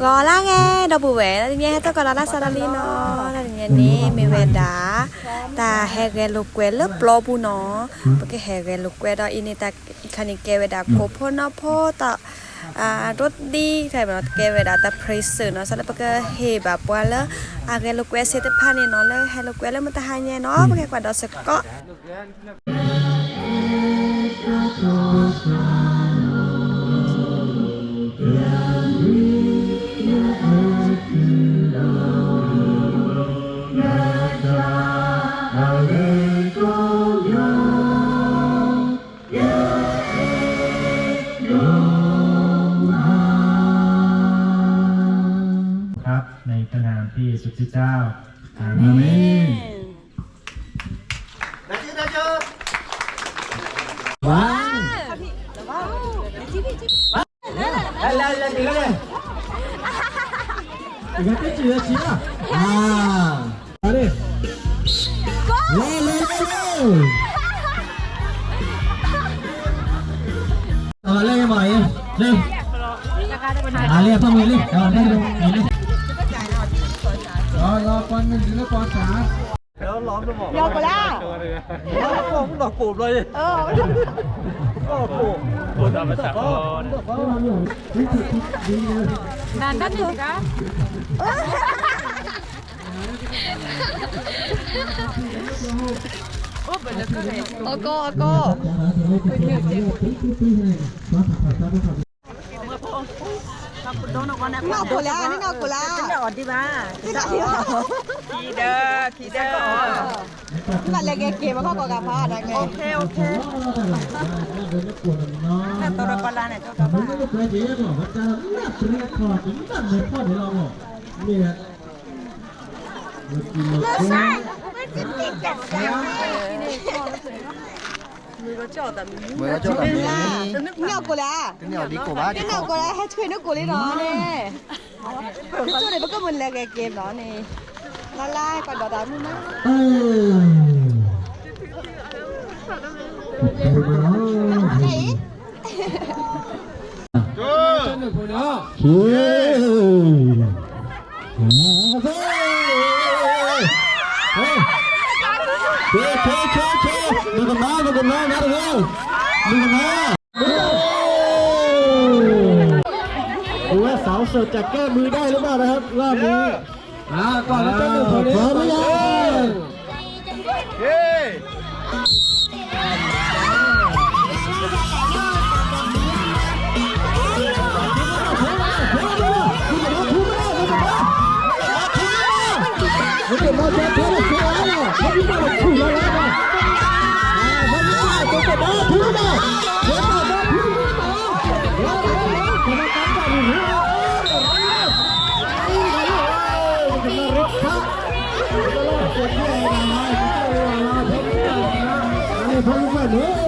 รอละไงดอกบัวแล้วเนี่ยเจ้าก็รอละซาดาลีเนาะแล้วเนี่ยนี่มีเวดาแต่แฮเกลูกเวลปลอปูเนาะเพราะแกแฮเกลูกเวดาอินี่แต่คันนี้แกเวดาโคพ่นเนาะพ่อต่อรถดีใช่ไหมแกเวดาแต่เพรสเนาะสำหรับแกเฮแบบว่าแล้วแกลูกเวเซตพานี่เนาะแล้วแฮลูกเวแล้วมันตาหายเนาะแกกว่าดอกสกอครับในพระนามที่สุดที่เจ้าอาเมนว้าว来，你来，你看这几个齐了啊！好嘞，来，来嘛耶，来，来放你嘞，来，你嘞，รอก่อนนึงถึงแล้วก่อนสาแล้วล้อมจะบอกยอกูแล้วผมดอกปูบเลยปูทำมาจากนานด้านหนึ่งกันโกนอกกูแล้วนี่นอกกูแล้วจะอดดีมาคีเดอนั่นแหละเกมมันก็กาพาได้ไงโอเคแต่ตัวละคนละเนี่ยตัวละคนมือก็จ่อแต่เนี่ยกูแล้วเนี่ยดีกว่าเนี่ยกูแล้วให้ช่วยนึกกูเลยเนาะเนี่ยพี่ช่วยเดี๋ยวมันก็มึนแรงเกมเนาะเนี่ยไล่ก่อนดอดมึงนะไหนดูกันมานะเร็วดูกันมาดูว่าสาวเสิร์ฟจะแก้มือได้หรือเปล่านะครับรอบนี้ก่อนแล้วเจ้าหนึ่งคนนี้พร้อมหรือยัง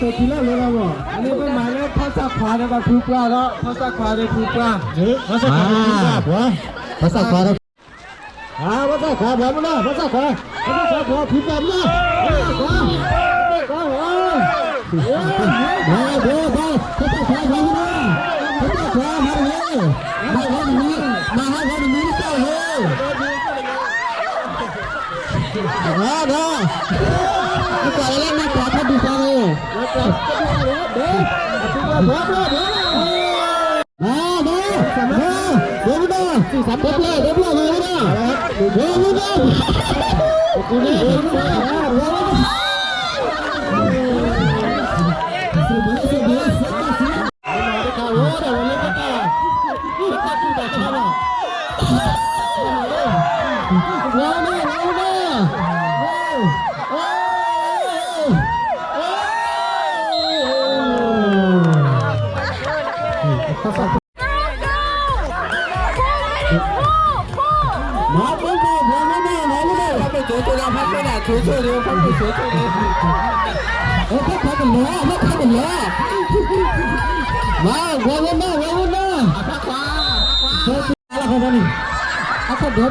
ตัวที่แล้วเลยเราบอกอันนี้เป็นหมายเลขภาษาขวานะครับผู้ปลาแล้วภาษาขวาได้ผู้ปลาภาษาขวาได้ผู้ปลาภาษาขวาได้ภาษาขวาแบบนั้นภาษาขวาผู้ปลาเนี่ยขวาภาษาขวามาเลยภาษาขวามาให้วันนี้เจ้าเลยไม่ก่อนเล่นไม่ก่อนถ้าดูฟังเลยแล้วก็เดี๋ยวมาสี่สามเดี๋ยวเลยช่วยเร็วพักช่วยเร็วโอ้พักกันแล้วมาพักกันแล้วพักขวาแล้วคนนี้เอาคนเดียว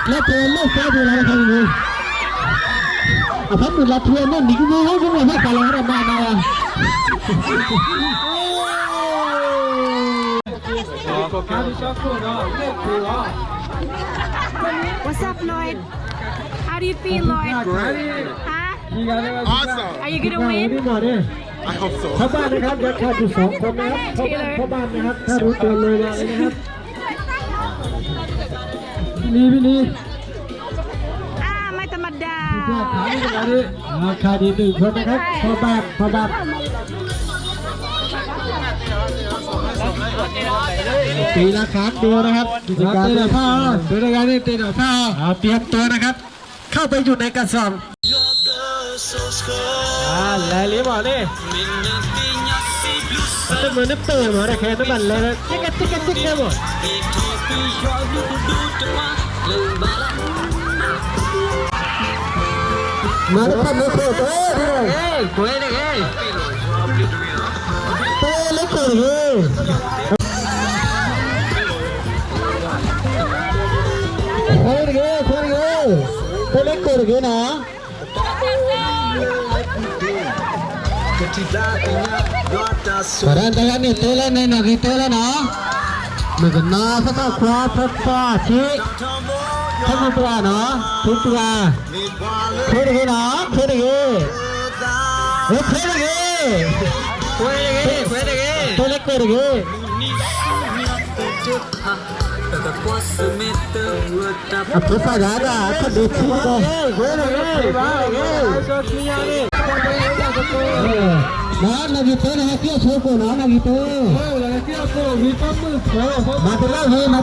แล้วเจอเลิกแค่ดูแลทางนี้เอาพักดูแลเพื่อนนั่นหนีกูให้พวกเราให้ไปแล้วบ้านนะ What's up, Lloyd? How do you feel, Lloyd? Huh? Awesome. Are you gonna win? I hope so. ชาวบ้านนะครับยังขาดอยู่2 คนนะครับชาวบ้านนะครับถ้ารู้ตัวเลยมาเลยนะครับพี่ลี ไม่ธรรมดา ยอดขายในวันนี้ขาดอีก1 คนนะครับพ่อบ้านปีละครั้งเดียวนะครับกิจกรรมเตะผ้าดูในงานนี้เตะผ้าเตรียมตัวนะครับ เข้าไปอยู่ในกระสอบแลลี่บอกนี่มันเหมือนน้ำเตือนเหมือนแค่น้ำมันเลยนะจิ๊กได้หมดมาแล้วครับมาโคตรเอ้ยคุยได้ไงเต้เล็กเลยคุยเต้เล็กเลยนะSekarang jangan ni telan ni nak telan ah. Mengena pasal kuat pasal cik. Kamu tua no, tua. Kau lagi no, kau lagi. Kau lagi. Telan kau lagi. Apa saja ada, apa dulu kau. Kau lagi. Nah, lagi tu nak kira siapa nak lagi tu. Oh, lagi kira apa? Kita pun. Matilah betul.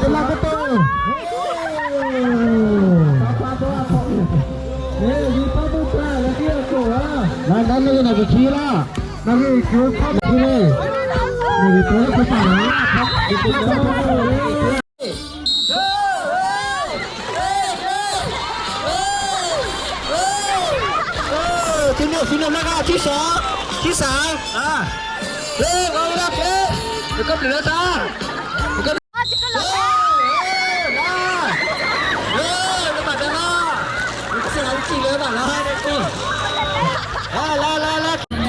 Kita pun lagi apa? Nah, lagi kira. Lagi kira ni. Lagi tu apa sana? Sini belakang Cisa kau dah dekat belah tak dekat lepas dah saya cik lepas lah tu la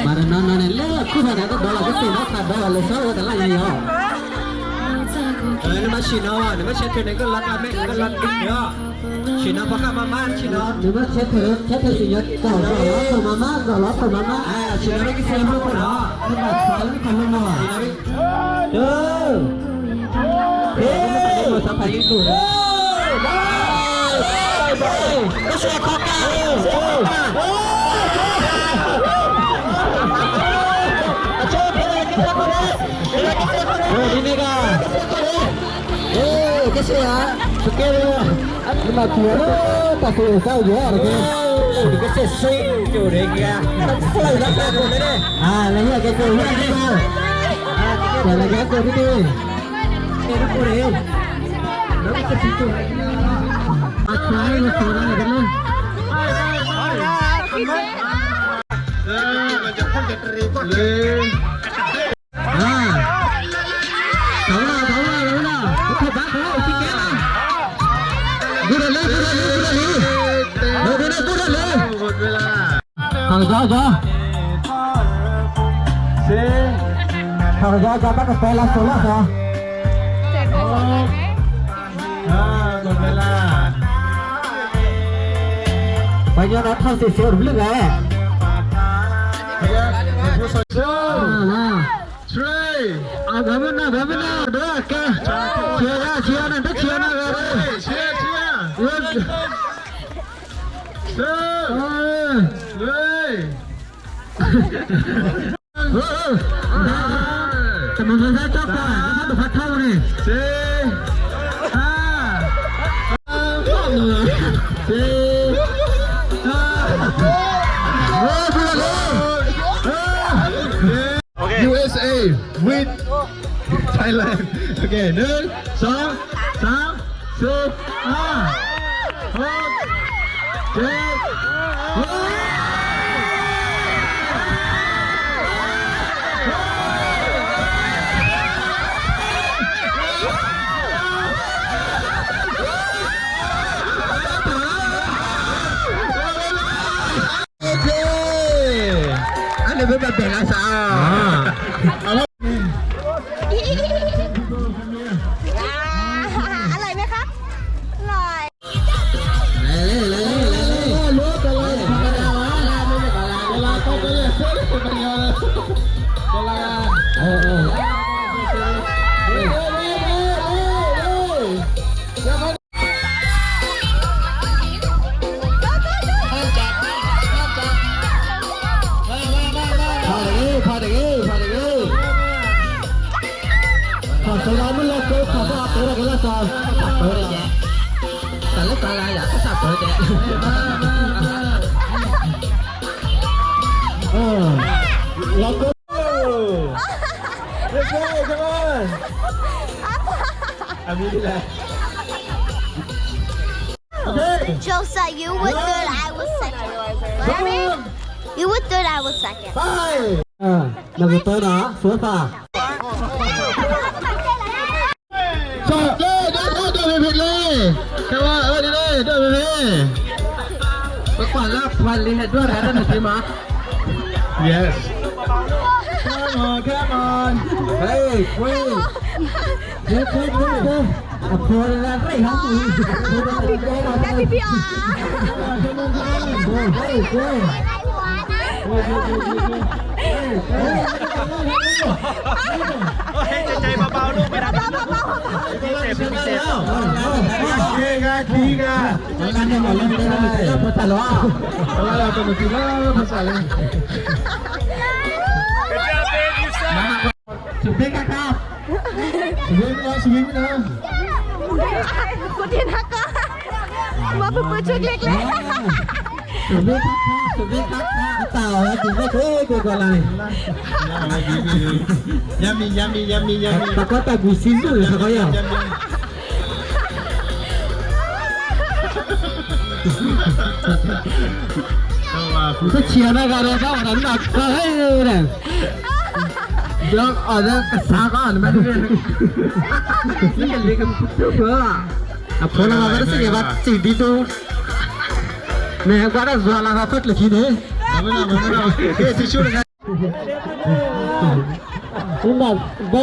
mara nana ni le aku dah ada bola kecil nak bola lesau dah lah ini ni masih nawa ni masih tu ni kan lak kami kan lak dia Cina pakai mama Cina. Cuma cek sinyal kau mama. Cina lagi siapa pun lah. Sekali kalau mau. Sampai itu. Masuk kakak. Ini kan. Kasih ya. Sekali. Nhưng mà chùa nó ta phải sao dễ rồi kìa. Cái xe xinh kiểu đấy kìa. Nó phơi ra cái cồn đấy đi. Lấy ra cái cồn này đi đâu. Để là cái cồn đi. Cái cồn đấy. Nó cái xinh cồn này. Trái nó cồn này cái luôn. Macam pun dia terikut. Tahu lah. Kita bakal sikit lah. Kalau jaga pakai pela solah ya. Banyak orang tahu sih belum kan? Gamana, dah ke? Cia nanti cia nak ada. Cia. Teman saya cakap, kita dapat tahu ni. USA with Thailand. Okay, 1, 2, 3, 4, 5, 6, 7. Ada beberapa rasa. Ora che la so. Tale tala ya, sa pa de. Let's go. Let's go, come on. Alhamdulillah. Okay. Joseph, you were third, I was second. You were third, I was second. Bye. Là một tới đó, xuống phà. Trời ơi, đợi về Việt đi. Các bạn đi đây, đợi về Việt. Các bạn là phần liên hệด้วยนะนั่นสิมา Yes. Come on. Hey, wait. Yes. À, thôi là rất hăng hái. Cácพี่อ๋อ ใจเบาๆลูกไม่ได้พิเศษทีกะงั้นเนี่ยเราเล่นได้ภาษาล้อเราเป็นทีละภาษาเลยสุดเด็กครับสวิงนะ คุณทีนักก็มาเพื่อช่วยเล็ก สุดเด็กครับเต่าถึงไม่เคยกูอะไรยำมีตะก็ตะกูซิ้นเลยสักอย่างก็เชียร์นะกันเลยก็วันนั้นแบบเฮ้ยเนี่ยเดี๋ยวอ่อนกระซากอ่อนไม่ได้นี่กันเลยกันเพื่ออ่ะพอเราไม่ได้สิ่งแบบสิ่งที่ดูเนี่ยก็ได้ส่วนเราพัดเลยทีนี้ไม่เฮ้ยที่ช่วยกันคุณแบบเบา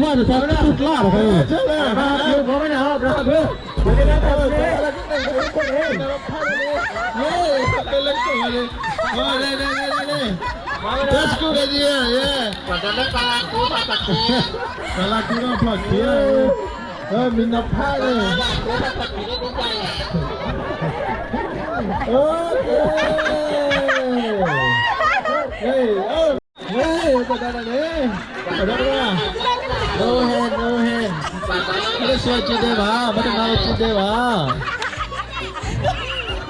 ว่าจะทำได้ทุกล่าเลยใช่ไหมผมไม่ได้ครับเราเพื่อไม่ได้ทำเลยเป็นเรื่องตัวเลยเลย That's good idea yeah ก่อนจะเล่นปลาคูปลาตะเคียนปลาคูปลาเคียนมีนับผ้าเลยโอเคเฮ้ยก็ได้เลยก็ได้เลย no hand ไม่ได้ช่วยจีเดบ้าไม่ได้มาจีเดบ้า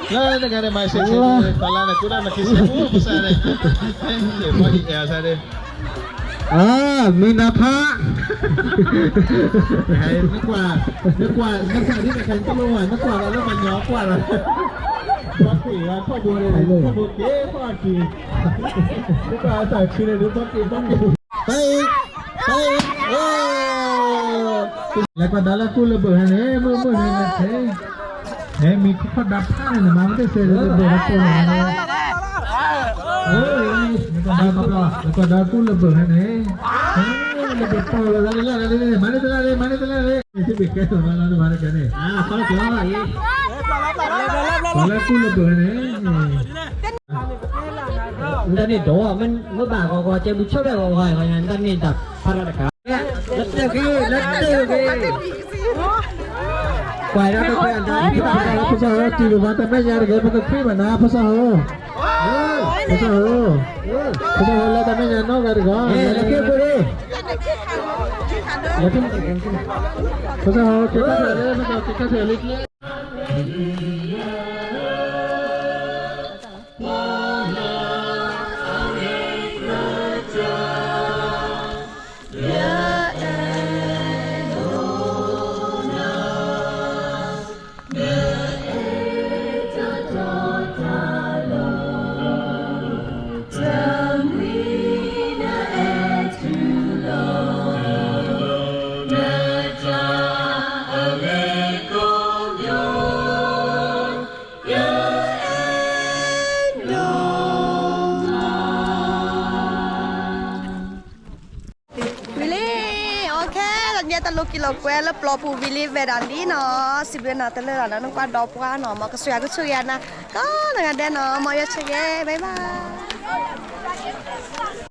Nah, negara masih sini, kalau nak kurang nak kisah besar ni. Bagi ya saya. Minapa. Hai, nak kuat ni nak kan keluar, nak kuat lalu banyak kuat lah. Tapi apa boleh? Apa boleh? Pagi. Kita asal sini dulu pagi. Baik. Oh. Lepas dalam tu lebih ni, lebih ni. เฮ้ยมีข้อดับผ้าเนี่ยมาไม่ได้เสร็จเลยเดี๋ยวตัวไหนเฮ้ยแล้วก็ดับกู้ระเบิดให้เนี่ยระเบิดโตเลยมาเลยที่บิ๊กแกตัวมาแล้วมาเลยกันเนี่ยพอแล้วกู้ระเบิดเนี่ยแล้วนี่ตัวมันเมื่อบ่ายก็จะบุชได้ก็ว่าอย่างนั้นกันนี่ดับพาราดกันแล้วเจอQuay ra tôi quay anh ta đi vào cái phút sau chỉ được vào tay mấy nhà để cái phim mà na phút sau là tay mấy nhà nó ra được không? Là kia cô đi. Là cái phút sau cái cái này nó có cái này lịch lên. Talo kilo kue le plopu vili vedandi no sibena tele la no kwa dopwa no ma ka suya na ka na de no mo ya chege bye bye